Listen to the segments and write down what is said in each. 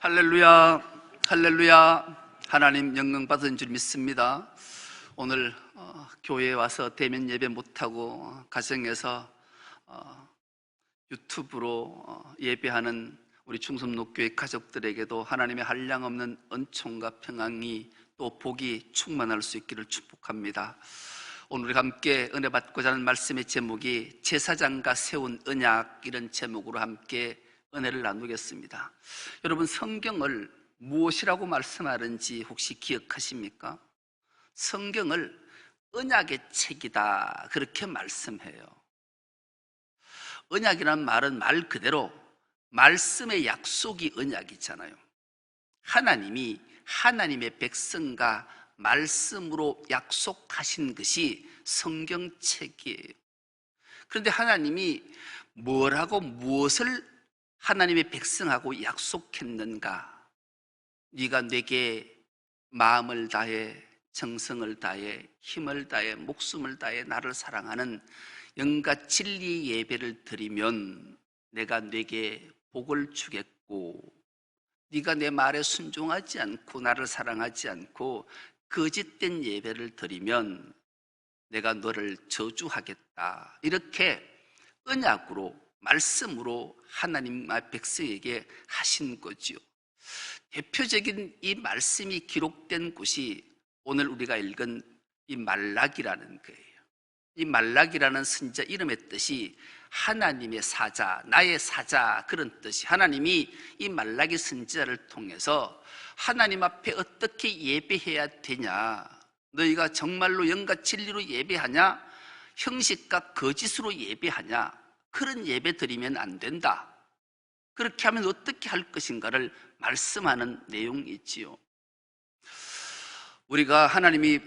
할렐루야, 할렐루야. 하나님 영광 받은 줄 믿습니다. 오늘 교회에 와서 대면 예배 못하고 가정에서 유튜브로 예배하는 우리 충성로교회 가족들에게도 하나님의 한량없는 은총과 평안이 또 복이 충만할 수 있기를 축복합니다. 오늘 우리 함께 은혜 받고자 하는 말씀의 제목이 제사장과 세운 언약, 이런 제목으로 함께 은혜를 나누겠습니다. 여러분, 성경을 무엇이라고 말씀하는지 혹시 기억하십니까? 성경을 언약의 책이다, 그렇게 말씀해요. 언약이란 말은 말 그대로 말씀의 약속이 언약이잖아요. 하나님이 하나님의 백성과 말씀으로 약속하신 것이 성경책이에요. 그런데 하나님이 무엇을 하나님의 백성하고 약속했는가? 네가 내게 마음을 다해, 정성을 다해, 힘을 다해, 목숨을 다해 나를 사랑하는 영과 진리 예배를 드리면 내가 네게 복을 주겠고, 네가 내 말에 순종하지 않고 나를 사랑하지 않고 거짓된 예배를 드리면 내가 너를 저주하겠다. 이렇게 언약으로, 말씀으로 하나님과 백성에게 하신 거지요. 대표적인 이 말씀이 기록된 곳이 오늘 우리가 읽은 이 말라기라는 거예요. 이 말라기라는 선지자 이름의 뜻이 하나님의 사자, 나의 사자, 그런 뜻이, 하나님이 이 말라기 선지자를 통해서 하나님 앞에 어떻게 예배해야 되냐, 너희가 정말로 영과 진리로 예배하냐, 형식과 거짓으로 예배하냐, 그런 예배 드리면 안 된다, 그렇게 하면 어떻게 할 것인가를 말씀하는 내용이 있지요. 우리가 하나님이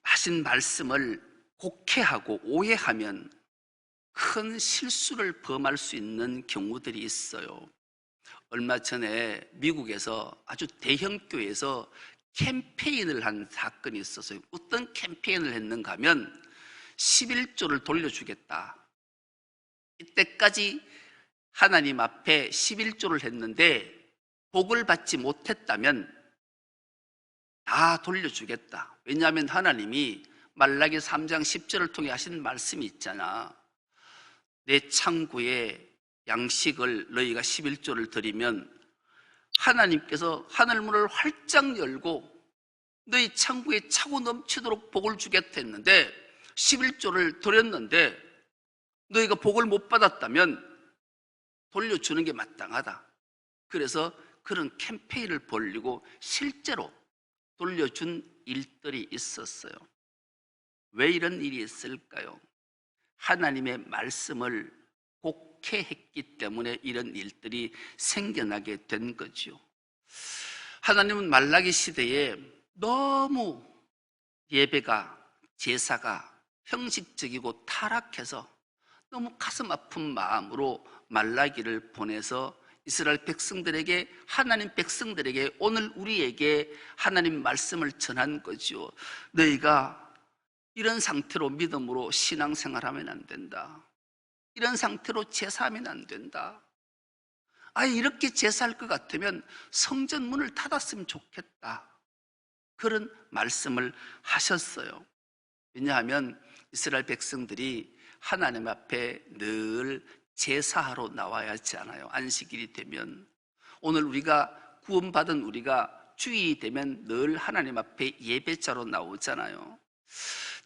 하신 말씀을 곡해하고 오해하면 큰 실수를 범할 수 있는 경우들이 있어요. 얼마 전에 미국에서 아주 대형 교회에서 캠페인을 한 사건이 있었어요. 어떤 캠페인을 했는가 하면 11조를 돌려주겠다. 이때까지 하나님 앞에 11조를 했는데 복을 받지 못했다면 다 돌려주겠다. 왜냐하면 하나님이 말라기 3장 10절을 통해 하신 말씀이 있잖아. 내 창고에 양식을 너희가 11조를 드리면 하나님께서 하늘문을 활짝 열고 너희 창고에 차고 넘치도록 복을 주겠다 했는데 11조를 드렸는데 너희가 복을 못 받았다면 돌려주는 게 마땅하다. 그래서 그런 캠페인을 벌이고 실제로 돌려준 일들이 있었어요. 왜 이런 일이 있을까요? 하나님의 말씀을 곡해했기 때문에 이런 일들이 생겨나게 된 거죠. 하나님은 말라기 시대에 너무 예배가, 제사가 형식적이고 타락해서 너무 가슴 아픈 마음으로 말라기를 보내서 이스라엘 백성들에게, 하나님 백성들에게, 오늘 우리에게 하나님 말씀을 전한 거죠. 너희가 이런 상태로 믿음으로 신앙생활하면 안 된다. 이런 상태로 제사하면 안 된다. 이렇게 제사할 것 같으면 성전 문을 닫았으면 좋겠다. 그런 말씀을 하셨어요. 왜냐하면 이스라엘 백성들이 하나님 앞에 늘 제사하러 나와야 하지 않아요? 안식일이 되면. 오늘 우리가 구원받은 우리가 주일이 되면 늘 하나님 앞에 예배자로 나오잖아요.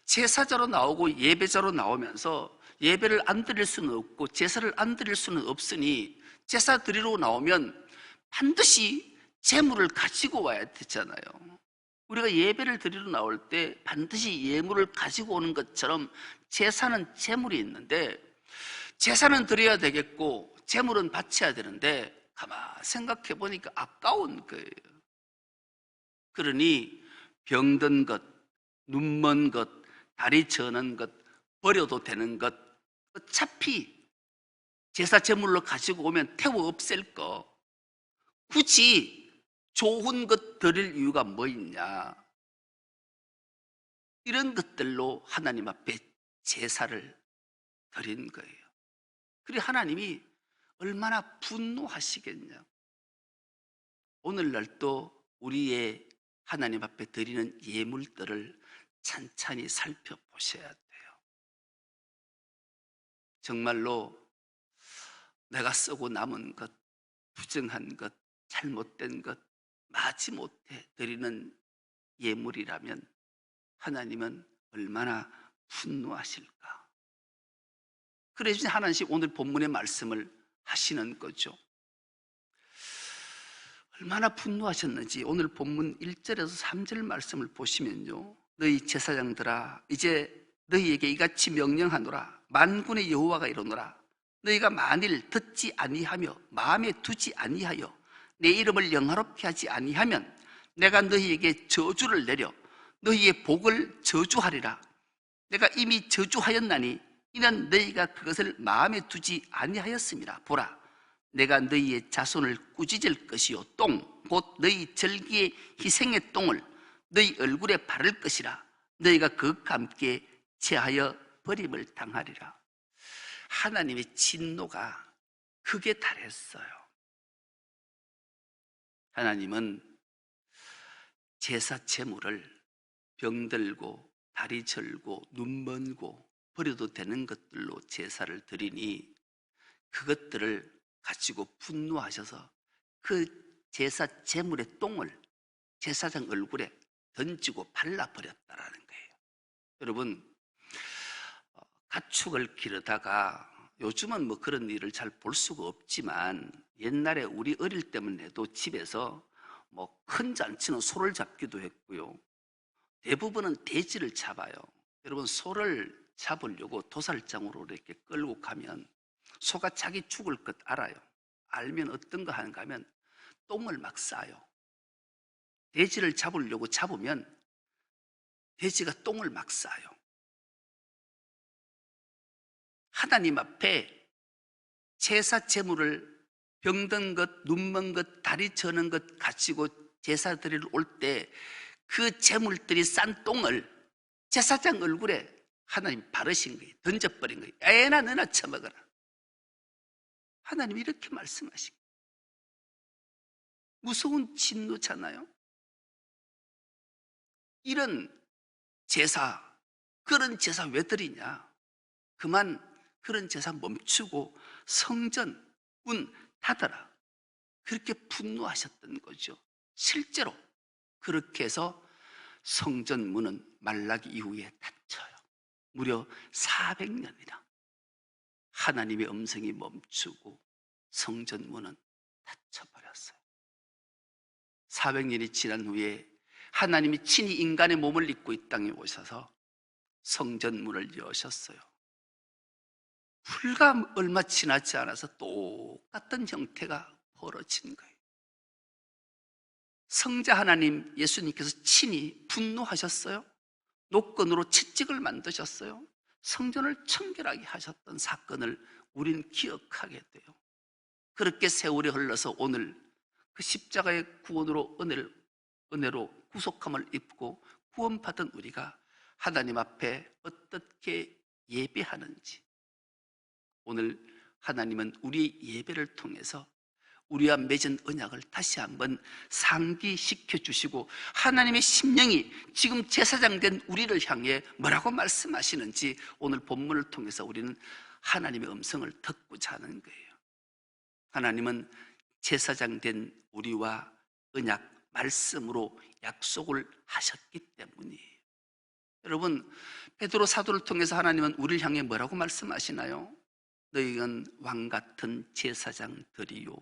제사자로 나오고 예배자로 나오면서 예배를 안 드릴 수는 없고 제사를 안 드릴 수는 없으니 제사 드리러 나오면 반드시 제물을 가지고 와야 되잖아요. 우리가 예배를 드리러 나올 때 반드시 예물을 가지고 오는 것처럼 제사는 제물이 있는데, 제사는 드려야 되겠고 제물은 바쳐야 되는데 가만 생각해 보니까 아까운 거예요. 그러니 병든 것, 눈먼 것, 다리 저는 것, 버려도 되는 것, 어차피 제사 제물로 가지고 오면 태워 없앨 거, 굳이 좋은 것 드릴 이유가 뭐 있냐. 이런 것들로 하나님 앞에 제사를 드린 거예요. 그리고 하나님이 얼마나 분노하시겠냐. 오늘날 또 우리의 하나님 앞에 드리는 예물들을 찬찬히 살펴보셔야 돼요. 정말로 내가 쓰고 남은 것, 부정한 것, 잘못된 것, 마지못해 드리는 예물이라면 하나님은 얼마나 분노하실까? 그래서 하나님 오늘 본문의 말씀을 하시는 거죠. 얼마나 분노하셨는지 오늘 본문 1절에서 3절 말씀을 보시면요, 너희 제사장들아, 이제 너희에게 이같이 명령하노라. 만군의 여호와가 이르노라. 너희가 만일 듣지 아니하며 마음에 두지 아니하여 내 이름을 영화롭게 하지 아니하면 내가 너희에게 저주를 내려 너희의 복을 저주하리라. 내가 이미 저주하였나니 이는 너희가 그것을 마음에 두지 아니하였음이라. 보라, 내가 너희의 자손을 꾸짖을 것이요 똥, 곧 너희 절기의 희생의 똥을 너희 얼굴에 바를 것이라. 너희가 그것과 함께 제하여 버림을 당하리라. 하나님의 진노가 극에 달했어요. 하나님은 제사 제물을 병들고 다리 절고 눈 먼고 버려도 되는 것들로 제사를 드리니 그것들을 가지고 분노하셔서 그 제사 제물의 똥을 제사장 얼굴에 던지고 발라버렸다라는 거예요. 여러분, 가축을 기르다가 요즘은 뭐 그런 일을 잘 볼 수가 없지만 옛날에 우리 어릴 때만 해도 집에서 뭐 큰 잔치는 소를 잡기도 했고요. 대부분은 돼지를 잡아요. 여러분, 소를 잡으려고 도살장으로 이렇게 끌고 가면 소가 자기 죽을 것 알아요. 알면 어떤 거 하는가 하면 똥을 막 싸요. 돼지를 잡으려고 잡으면 돼지가 똥을 막 싸요. 하나님 앞에 제사 제물을 병든 것, 눈먼 것, 다리 저는 것 가지고 제사 드리러 올 때 그 제물들이 싼 똥을 제사장 얼굴에 하나님 바르신 거예요. 던져버린 거예요. 애나 너나 처먹어라. 하나님 이렇게 말씀하신 거예요. 무서운 진노잖아요. 이런 제사, 그런 제사 왜 드리냐? 그만 그런 제사 멈추고 성전 문 닫아라. 그렇게 분노하셨던 거죠. 실제로 그렇게 해서 성전 문은 말라기 이후에 닫혀요. 무려 400년이나 하나님의 음성이 멈추고 성전 문은 닫혀버렸어요. 400년이 지난 후에 하나님이 친히 인간의 몸을 입고 이 땅에 오셔서 성전 문을 여셨어요. 불과 얼마 지나지 않아서 똑같은 형태가 벌어진 거예요. 성자 하나님 예수님께서 친히 분노하셨어요. 노건으로 채찍을 만드셨어요. 성전을 청결하게 하셨던 사건을 우리는 기억하게 돼요. 그렇게 세월이 흘러서 오늘 그 십자가의 구원으로 은혜로 구속함을 입고 구원받은 우리가 하나님 앞에 어떻게 예배하는지, 오늘 하나님은 우리 예배를 통해서 우리와 맺은 언약을 다시 한번 상기시켜 주시고 하나님의 심령이 지금 제사장 된 우리를 향해 뭐라고 말씀하시는지 오늘 본문을 통해서 우리는 하나님의 음성을 듣고자 하는 거예요. 하나님은 제사장 된 우리와 언약 말씀으로 약속을 하셨기 때문이에요. 여러분, 베드로 사도를 통해서 하나님은 우리를 향해 뭐라고 말씀하시나요? 너희는 왕같은 제사장들이요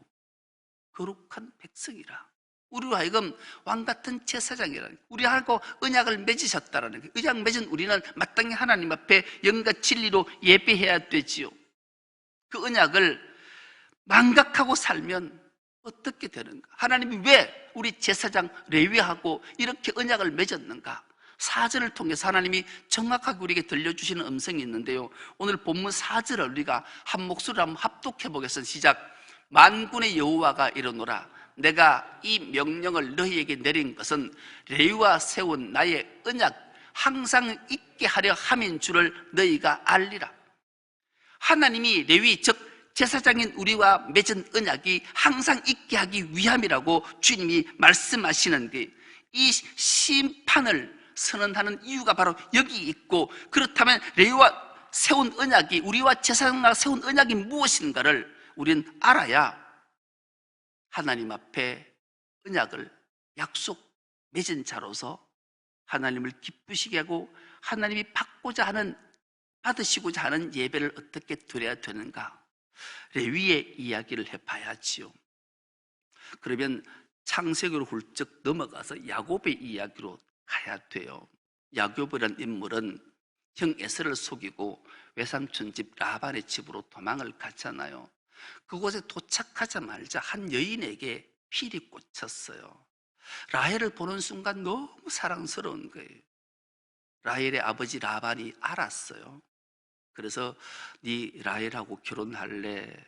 거룩한 백성이라. 우리로 하여금 왕같은 제사장이라. 우리하고 언약을 맺으셨다라는 거예요. 언약 맺은 우리는 마땅히 하나님 앞에 영과 진리로 예배해야 되지요. 그 언약을 망각하고 살면 어떻게 되는가? 하나님이 왜 우리 제사장 레위하고 이렇게 언약을 맺었는가? 사절을 통해서 하나님이 정확하게 우리에게 들려주시는 음성이 있는데요, 오늘 본문 4절을 우리가 한 목소리로 한번 합독해 보겠습니다. 시작. 만군의 여호와가 이르노라. 내가 이 명령을 너희에게 내린 것은 레위와 세운 나의 언약 항상 있게 하려 함인 줄을 너희가 알리라. 하나님이 레위 즉 제사장인 우리와 맺은 언약이 항상 있게 하기 위함이라고 주님이 말씀하시는 게, 이 심판을 선언하는 이유가 바로 여기 있고, 그렇다면 레위와 세운 언약이, 우리와 제사장과 세운 언약이 무엇인가를 우리는 알아야 하나님 앞에 언약을, 약속 맺은 자로서 하나님을 기쁘시게 하고 하나님이 받으시고자 하는 예배를 어떻게 드려야 되는가, 레위의 이야기를 해봐야지요. 그러면 창세기로 훌쩍 넘어가서 야곱의 이야기로 가야 돼요. 야곱이라는 인물은 형 에서를 속이고 외삼촌 집 라반의 집으로 도망을 갔잖아요. 그곳에 도착하자마자 한 여인에게 필이 꽂혔어요. 라헬을 보는 순간 너무 사랑스러운 거예요. 라헬의 아버지 라반이 알았어요. 그래서 네 라헬하고 결혼할래?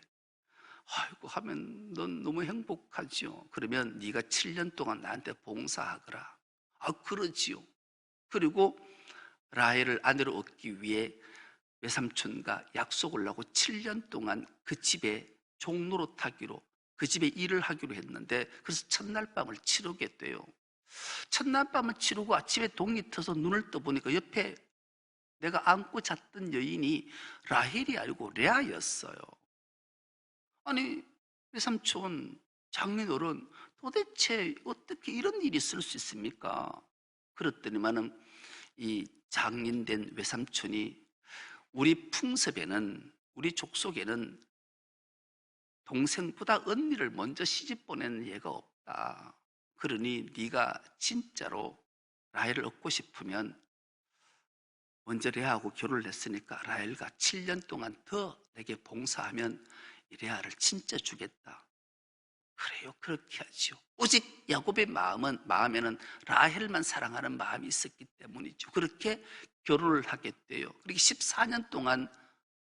아이고 하면 넌 너무 행복하지요. 그러면 네가 7년 동안 나한테 봉사하거라. 아, 그러지요. 그리고 라헬을 아내로 얻기 위해 외삼촌과 약속을 하고 7년 동안 그 집에 종노릇하기로, 그 집에 일을 하기로 했는데, 그래서 첫날 밤을 치르게 돼요. 첫날 밤을 치르고 아침에 동이 터서 눈을 떠보니까 옆에 내가 안고 잤던 여인이 라헬이 아니고 레아였어요. 아니, 외삼촌, 장인어른, 도대체 어떻게 이런 일이 있을 수 있습니까? 그랬더니만은 이 장인된 외삼촌이, 우리 풍습에는, 우리 족속에는 동생보다 언니를 먼저 시집 보내는 예가 없다. 그러니 네가 진짜로 라헬을 얻고 싶으면 먼저 레아하고 결혼을 했으니까 라헬과 7년 동안 더 내게 봉사하면 이 레아를 진짜 주겠다. 그래요, 그렇게 하지요. 오직 야곱의 마음에는 라헬만 사랑하는 마음이 있었기 때문이죠. 그렇게 결혼을 하게 돼요. 그렇게 14년 동안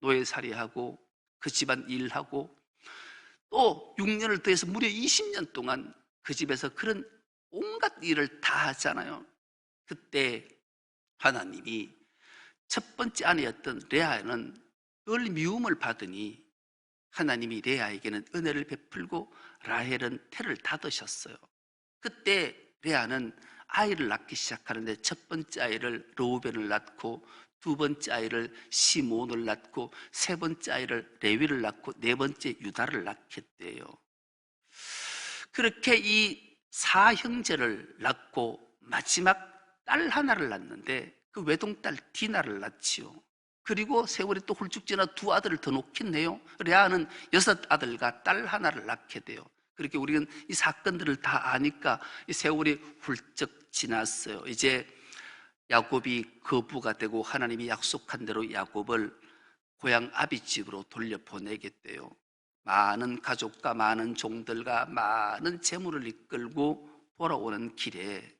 노예살이하고 그 집안 일하고, 또 6년을 더해서 무려 20년 동안 그 집에서 그런 온갖 일을 다 하잖아요. 그때 하나님이 첫 번째 아내였던 레아는 늘 미움을 받으니 하나님이 레아에게는 은혜를 베풀고 라헬은 태를 닫으셨어요. 그때 레아는 아이를 낳기 시작하는데, 첫 번째 아이를 르우벤을 낳고, 두 번째 아이를 시몬을 낳고, 세 번째 아이를 레위를 낳고, 네 번째 유다를 낳게 돼요. 그렇게 이 사형제를 낳고 마지막 딸 하나를 낳는데, 그 외동딸 디나를 낳지요. 그리고 세월이 또 훌쩍 지나 두 아들을 더 놓긴 해요. 레아는 6아들과 딸 하나를 낳게 돼요. 그렇게 우리는 이 사건들을 다 아니까 이 세월이 훌쩍 지났어요. 이제 야곱이 거부가 되고 하나님이 약속한 대로 야곱을 고향 아비 집으로 돌려보내게 돼요. 많은 가족과 많은 종들과 많은 재물을 이끌고 돌아오는 길에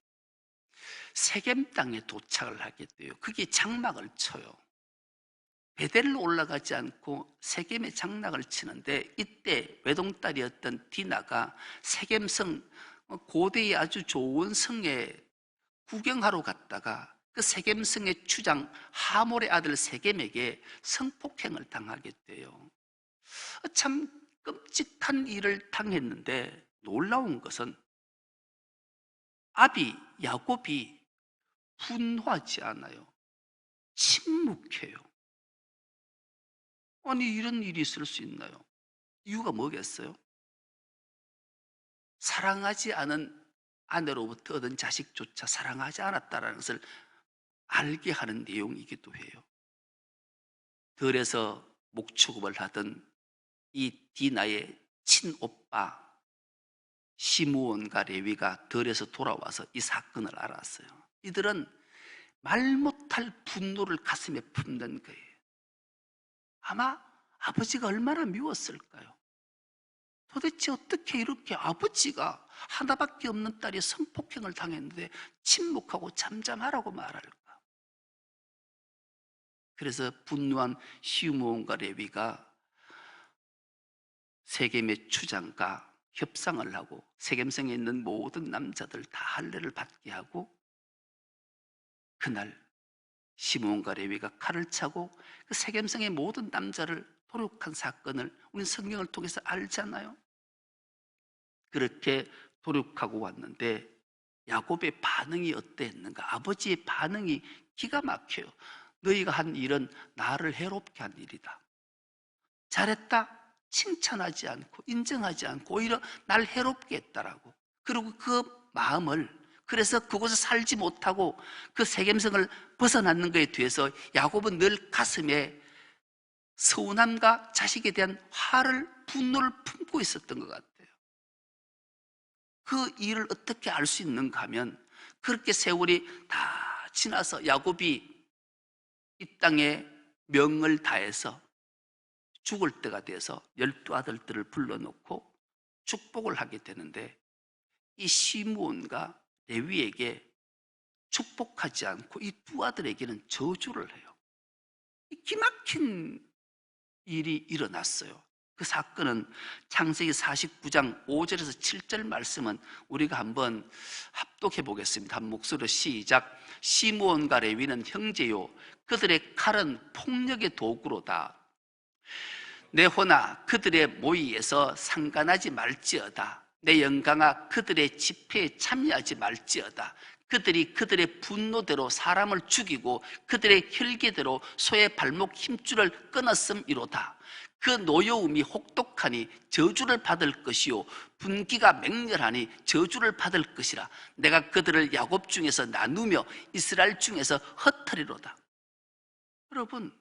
세겜 땅에 도착을 하게 돼요. 그게 장막을 쳐요. 베델로 올라가지 않고 세겜에 장막을 치는데, 이때 외동딸이었던 디나가 세겜성, 고대의 아주 좋은 성에 구경하러 갔다가 그 세겜성의 추장 하몰의 아들 세겜에게 성폭행을 당하게 돼요. 참 끔찍한 일을 당했는데, 놀라운 것은 아비 야곱이 분노하지 않아요. 침묵해요. 아니, 이런 일이 있을 수 있나요? 이유가 뭐겠어요? 사랑하지 않은 아내로부터 얻은 자식조차 사랑하지 않았다는 것을 알게 하는 내용이기도 해요. 들에서 목축업을 하던 이 디나의 친오빠 시므온과 레위가 들에서 돌아와서 이 사건을 알았어요. 이들은 말 못할 분노를 가슴에 품는 거예요. 아마 아버지가 얼마나 미웠을까요? 도대체 어떻게 이렇게 아버지가 하나밖에 없는 딸이 성폭행을 당했는데 침묵하고 잠잠하라고 말할까? 그래서 분노한 시므온과 레위가 세겜의 추장과 협상을 하고 세겜성에 있는 모든 남자들 다 할례를 받게 하고, 그날 시므온과 레위가 칼을 차고 그 세겜성의 모든 남자를 도륙한 사건을 우리는 성경을 통해서 알잖아요. 그렇게 도륙하고 왔는데 야곱의 반응이 어땠는가? 아버지의 반응이 기가 막혀요. 너희가 한 일은 나를 해롭게 한 일이다. 잘했다? 칭찬하지 않고 인정하지 않고 오히려 날 해롭게 했다라고. 그리고 그 마음을, 그래서 그곳에 살지 못하고 그 세겜성을 벗어났는 것에 대해서 야곱은 늘 가슴에 서운함과 자식에 대한 화를, 분노를 품고 있었던 것 같아요. 그 일을 어떻게 알 수 있는가 하면, 그렇게 세월이 다 지나서 야곱이 이 땅에 명을 다해서 죽을 때가 돼서 12아들들을 불러놓고 축복을 하게 되는데, 이 시므온과 레위에게 축복하지 않고 이 두 아들에게는 저주를 해요. 이 기막힌 일이 일어났어요. 그 사건은 창세기 49장 5절에서 7절 말씀은 우리가 한번 합독해 보겠습니다. 한 목소리로 시작. 시므온과 레위는 형제요, 그들의 칼은 폭력의 도구로다. 내 호나 그들의 모의에서 상관하지 말지어다. 내 영광아 그들의 집회에 참여하지 말지어다. 그들이 그들의 분노대로 사람을 죽이고 그들의 혈기대로 소의 발목 힘줄을 끊었음이로다. 그 노여움이 혹독하니 저주를 받을 것이요 분기가 맹렬하니 저주를 받을 것이라. 내가 그들을 야곱 중에서 나누며 이스라엘 중에서 흩으리로다. 여러분,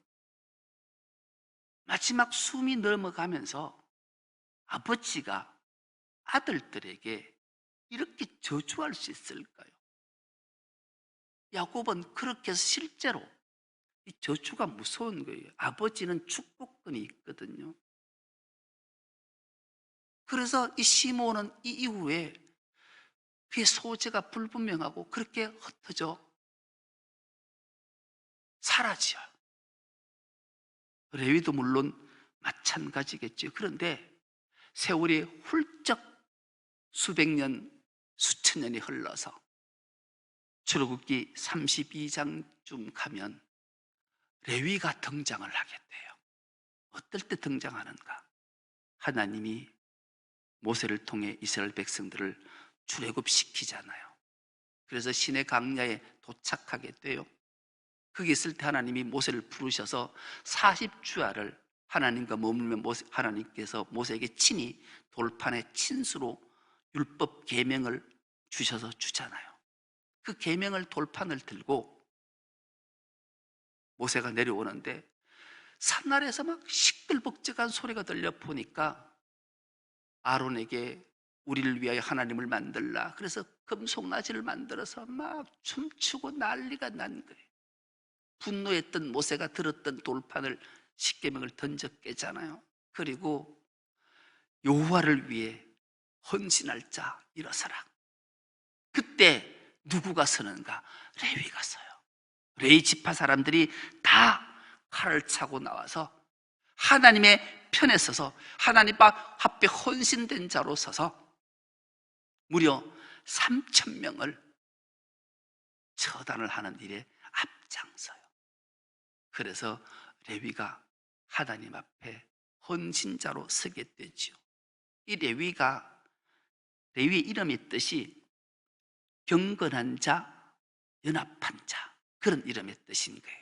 마지막 숨이 넘어가면서 아버지가 아들들에게 이렇게 저주할 수 있을까요? 야곱은 그렇게 해서 실제로 이 저주가 무서운 거예요. 아버지는 축복권이 있거든요. 그래서 이 시므온은 이 이후에 그의 소재가 불분명하고 그렇게 흩어져 사라져요. 레위도 물론 마찬가지겠죠. 그런데 세월이 훌쩍 수백 년, 수천 년이 흘러서 출애굽기 32장쯤 가면 레위가 등장을 하게 돼요. 어떨 때 등장하는가? 하나님이 모세를 통해 이스라엘 백성들을 출애굽시키잖아요. 그래서 시내 광야에 도착하게 돼요. 거기 있을 때 하나님이 모세를 부르셔서 40주야를 하나님과 머물면 하나님께서 모세에게 친히 돌판에 친수로 율법 계명을 주셔서 주잖아요. 그 계명을 돌판을 들고 모세가 내려오는데 산 아래에서 막 시끌벅적한 소리가 들려 보니까 아론에게 우리를 위하여 하나님을 만들라. 그래서 금송아지를 만들어서 막 춤추고 난리가 난 거예요. 분노했던 모세가 들었던 돌판을 십계명을 던져 깨잖아요. 그리고 여호와를 위해 헌신할 자 일어서라. 그때 누구가 서는가? 레위가 서요. 레위 지파 사람들이 다 칼을 차고 나와서 하나님의 편에 서서 하나님 앞에 헌신된 자로 서서 무려 3,000명을 처단을 하는 일에 앞장서요. 그래서 레위가 하나님 앞에 헌신자로 서게 되죠. 이 레위의 이름의 뜻이 경건한 자, 연합한 자, 그런 이름의 뜻인 거예요.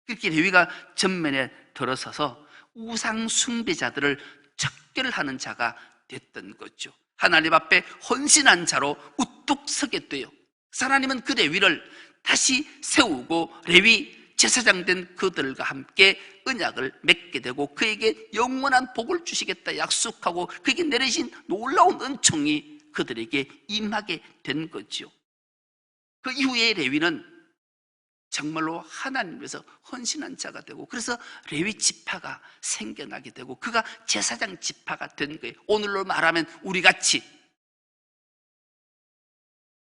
그렇게 레위가 전면에 들어서서 우상 숭배자들을 척결하는 자가 됐던 거죠. 하나님 앞에 헌신한 자로 우뚝 서게 돼요. 하나님은 그 레위를 다시 세우고 레위 제사장 된 그들과 함께 언약을 맺게 되고 그에게 영원한 복을 주시겠다 약속하고 그에게 내리신 놀라운 은총이 그들에게 임하게 된 거죠. 그 이후에 레위는 정말로 하나님 위해서 헌신한 자가 되고, 그래서 레위 지파가 생겨나게 되고 그가 제사장 지파가 된 거예요. 오늘로 말하면 우리같이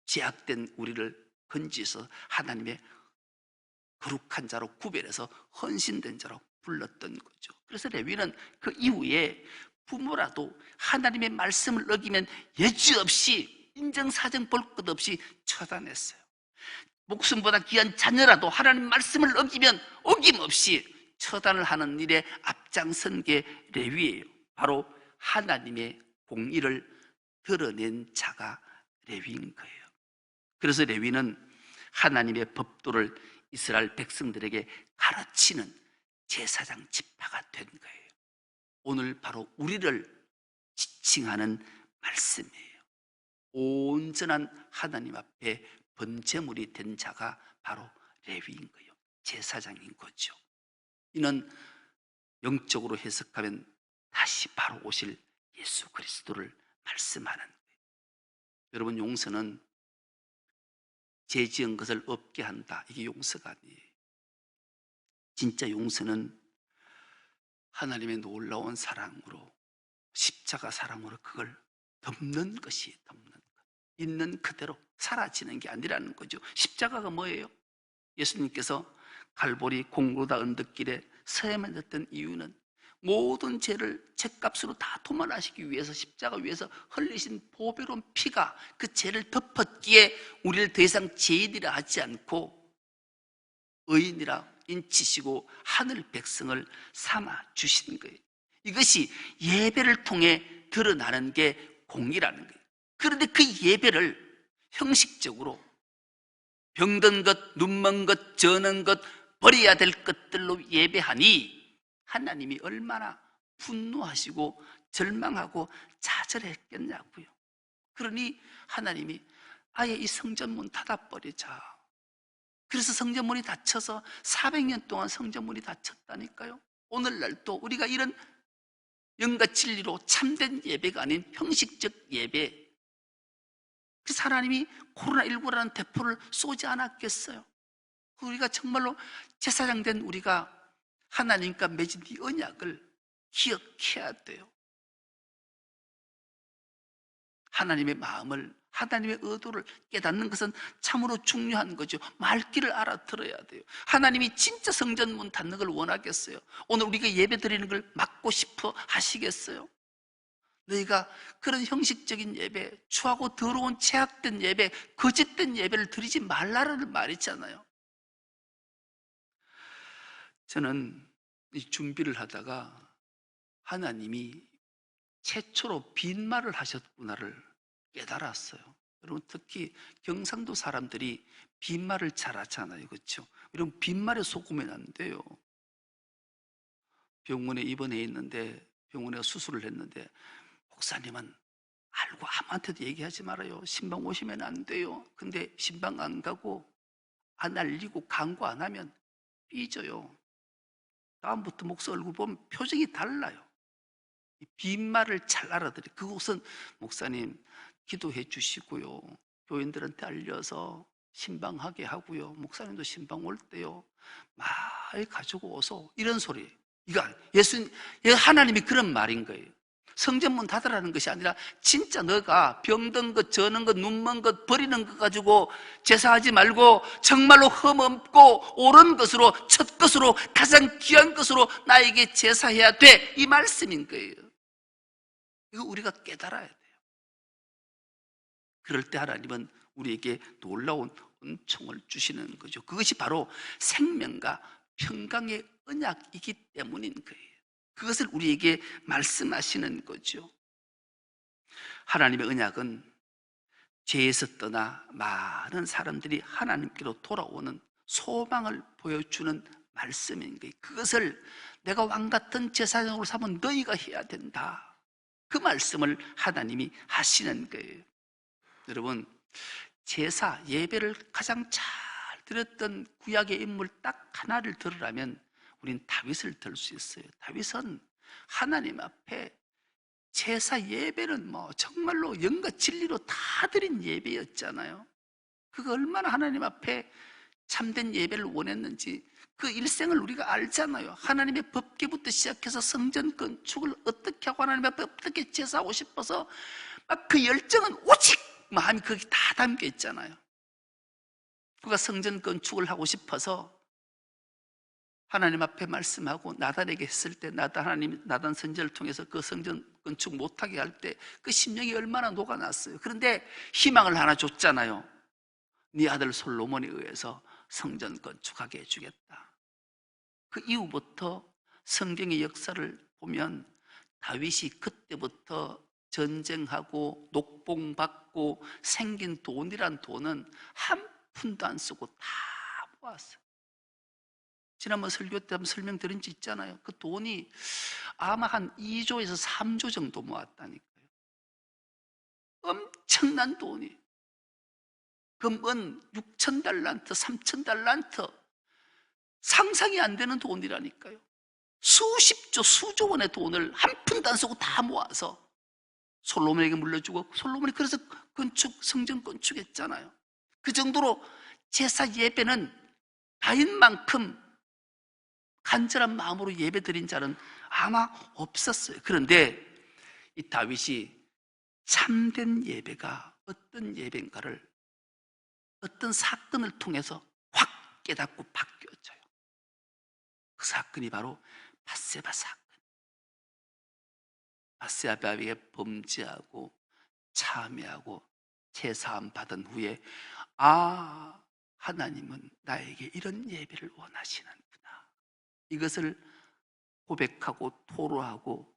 제약된 우리를 건지해서 하나님의 거룩한 자로 구별해서 헌신된 자로 불렀던 거죠. 그래서 레위는 그 이후에 부모라도 하나님의 말씀을 어기면 여지없이 인정사정 볼 것 없이 처단했어요. 목숨보다 귀한 자녀라도 하나님 말씀을 어기면 어김없이 처단을 하는 일에 앞장선 게 레위예요. 바로 하나님의 공의를 드러낸 자가 레위인 거예요. 그래서 레위는 하나님의 법도를 이스라엘 백성들에게 가르치는 제사장 지파가 된 거예요. 오늘 바로 우리를 지칭하는 말씀이에요. 온전한 하나님 앞에 번제물이 된 자가 바로 레위인 거예요. 제사장인 거죠. 이는 영적으로 해석하면 다시 바로 오실 예수 그리스도를 말씀하는 거예요. 여러분, 용서는 죄 지은 것을 없게 한다, 이게 용서가 아니에요. 진짜 용서는 하나님의 놀라운 사랑으로, 십자가 사랑으로 그걸 덮는 것이, 덮는 것, 있는 그대로 사라지는 게 아니라는 거죠. 십자가가 뭐예요? 예수님께서 갈보리 공고다 언덕길에 서야만 했던 이유는 모든 죄를 죄값으로 다 도말하시기 위해서 십자가 위에서 흘리신 보배로운 피가 그 죄를 덮었기에 우리를 더 이상 죄인이라 하지 않고 의인이라 인치시고 하늘 백성을 삼아 주신 거예요. 이것이 예배를 통해 드러나는 게 공의라는 거예요. 그런데 그 예배를 형식적으로 병든 것, 눈먼 것, 저는 것, 버려야 될 것들로 예배하니 하나님이 얼마나 분노하시고 절망하고 좌절했겠냐고요. 그러니 하나님이 아예 이 성전문 닫아버리자. 그래서 성전문이 닫혀서 400년 동안 성전문이 닫혔다니까요. 오늘날도 우리가 이런 영과 진리로 참된 예배가 아닌 형식적 예배, 그래서 하나님이 코로나19라는 대포를 쏘지 않았겠어요? 우리가 정말로 제사장 된 우리가 하나님과 맺은 이 언약을 기억해야 돼요. 하나님의 마음을, 하나님의 의도를 깨닫는 것은 참으로 중요한 거죠. 말귀를 알아들어야 돼요. 하나님이 진짜 성전문 닫는 걸 원하겠어요? 오늘 우리가 예배 드리는 걸 막고 싶어 하시겠어요? 너희가 그런 형식적인 예배, 추하고 더러운 죄악된 예배, 거짓된 예배를 드리지 말라는 말이잖아요. 저는 이 준비를 하다가 하나님이 최초로 빈말을 하셨구나를 깨달았어요. 여러분, 특히 경상도 사람들이 빈말을 잘 하잖아요. 그렇죠? 이런 빈말에 속으면 안 돼요. 병원에 입원해 있는데, 병원에 수술을 했는데 목사님은 알고 아무한테도 얘기하지 말아요. 신방 오시면 안 돼요. 근데 신방 안 가고 안 알리고 강구 안 하면 삐져요. 다음부터 목사 얼굴 보면 표정이 달라요. 빈말을 잘 알아들어요. 그것은 목사님 기도해 주시고요, 교인들한테 알려서 신방하게 하고요, 목사님도 신방 올 때요 많이 가지고 오소, 이런 소리. 이거 하나님이 그런 말인 거예요. 성전문 닫으라는 것이 아니라 진짜 너가 병든 것, 저는 것, 눈먼 것, 버리는 것 가지고 제사하지 말고 정말로 흠없고 옳은 것으로, 첫 것으로, 가장 귀한 것으로 나에게 제사해야 돼, 이 말씀인 거예요. 이거 우리가 깨달아야 돼요. 그럴 때 하나님은 우리에게 놀라운 은총을 주시는 거죠. 그것이 바로 생명과 평강의 언약이기 때문인 거예요. 그것을 우리에게 말씀하시는 거죠. 하나님의 언약은 죄에서 떠나 많은 사람들이 하나님께로 돌아오는 소망을 보여주는 말씀인 거예요. 그것을 내가 왕같은 제사장으로 삼은 너희가 해야 된다, 그 말씀을 하나님이 하시는 거예요. 여러분, 제사, 예배를 가장 잘 드렸던 구약의 인물 딱 하나를 들으라면 우린 다윗을 들 수 있어요. 다윗은 하나님 앞에 제사 예배는 정말로 영과 진리로 다 드린 예배였잖아요. 그거 얼마나 하나님 앞에 참된 예배를 원했는지 그 일생을 우리가 알잖아요. 하나님의 법궤부터 시작해서 성전 건축을 어떻게 하고 하나님 앞에 어떻게 제사하고 싶어서 막 그 열정은 오직 마음이 거기 다 담겨 있잖아요. 그가 성전 건축을 하고 싶어서 하나님 앞에 말씀하고 나단에게 했을 때, 나단 선지자를 통해서 그 성전 건축 못하게 할 때 그 심령이 얼마나 녹아났어요. 그런데 희망을 하나 줬잖아요. 네 아들 솔로몬에 의해서 성전 건축하게 해주겠다. 그 이후부터 성경의 역사를 보면 다윗이 그때부터 전쟁하고 녹봉받고 생긴 돈이란 돈은 한 푼도 안 쓰고 다 모았어요. 지난번 설교 때 한번 설명드린 지 있잖아요. 그 돈이 아마 한 2조에서 3조 정도 모았다니까요. 엄청난 돈이. 금은 6,000달란트, 3,000달란트, 상상이 안 되는 돈이라니까요. 수십조, 수조 원의 돈을 한 푼도 안 쓰고 다 모아서 솔로몬에게 물려주고, 솔로몬이 그래서 성전 건축했잖아요. 그 정도로 제사 예배는 다윗만큼 간절한 마음으로 예배 드린 자는 아마 없었어요. 그런데 이 다윗이 참된 예배가 어떤 예배인가를 어떤 사건을 통해서 확 깨닫고 바뀌어져요. 그 사건이 바로 밧세바 사건. 밧세바에게 범죄하고 참회하고 제사함 받은 후에, 아, 하나님은 나에게 이런 예배를 원하시는구나. 이것을 고백하고 토로하고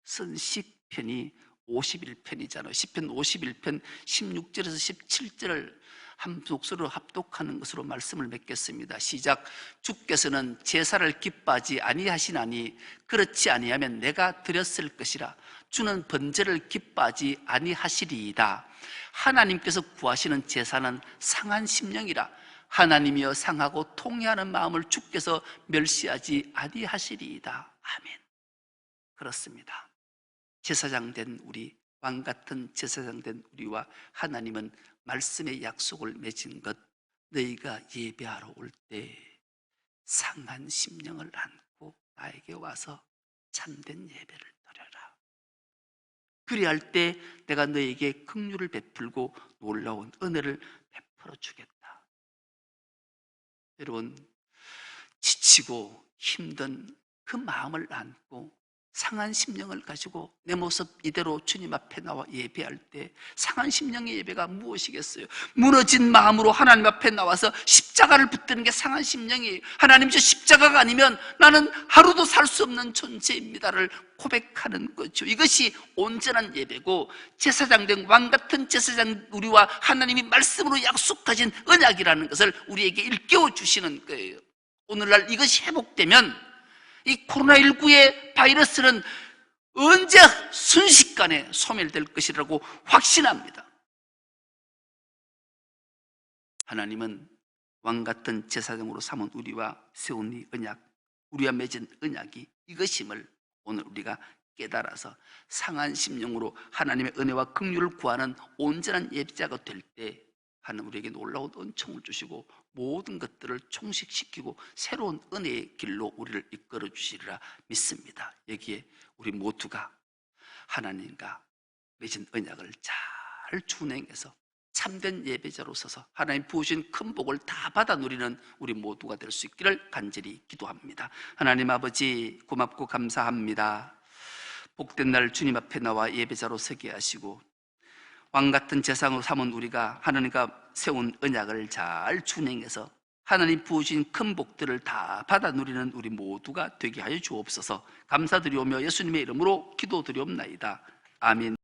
쓴 시편이 51편이잖아요. 시편 51편 16절에서 17절을 한 목소리로 합독하는 것으로 말씀을 맺겠습니다. 시작. 주께서는 제사를 기뻐하지 아니하시나니 그렇지 아니하면 내가 드렸을 것이라. 주는 번제를 기뻐하지 아니하시리이다. 하나님께서 구하시는 제사는 상한 심령이라. 하나님이여 상하고 통회하는 마음을 주께서 멸시하지 아니하시리이다. 아멘. 그렇습니다. 제사장 된 우리, 왕같은 제사장 된 우리와 하나님은 말씀의 약속을 맺은 것, 너희가 예배하러 올 때 상한 심령을 안고 나에게 와서 참된 예배를 드려라. 그리할 때 내가 너희에게 긍휼을 베풀고 놀라운 은혜를 베풀어 주겠다. 여러분, 지치고 힘든 그 마음을 안고 상한 심령을 가지고 내 모습 이대로 주님 앞에 나와 예배할 때, 상한 심령의 예배가 무엇이겠어요? 무너진 마음으로 하나님 앞에 나와서 십자가를 붙드는 게 상한 심령이에요. 하나님, 저 십자가가 아니면 나는 하루도 살 수 없는 존재입니다를 고백하는 거죠. 이것이 온전한 예배고, 제사장 된 왕같은 제사장 우리와 하나님이 말씀으로 약속하신 언약이라는 것을 우리에게 일깨워 주시는 거예요. 오늘날 이것이 회복되면 이 코로나19의 바이러스는 언제 순식간에 소멸될 것이라고 확신합니다. 하나님은 왕같은 제사장으로 삼은 우리와 세운 이 언약, 우리와 맺은 언약이 이것임을 오늘 우리가 깨달아서 상한 심령으로 하나님의 은혜와 긍휼을 구하는 온전한 예배자가 될 때 하나님 우리에게 놀라운 은총을 주시고 모든 것들을 총식시키고 새로운 은혜의 길로 우리를 이끌어 주시리라 믿습니다. 여기에 우리 모두가 하나님과 맺은 언약을 잘 준행해서 참된 예배자로 서서 하나님 부으신 큰 복을 다 받아 누리는 우리 모두가 될 수 있기를 간절히 기도합니다. 하나님 아버지, 고맙고 감사합니다. 복된 날 주님 앞에 나와 예배자로 서게 하시고 왕같은 제사장으로 삼은 우리가 하나님과 세운 언약을 잘 준행해서 하나님 부으신 큰 복들을 다 받아 누리는 우리 모두가 되게 하여 주옵소서. 감사드리오며 예수님의 이름으로 기도드리옵나이다. 아멘.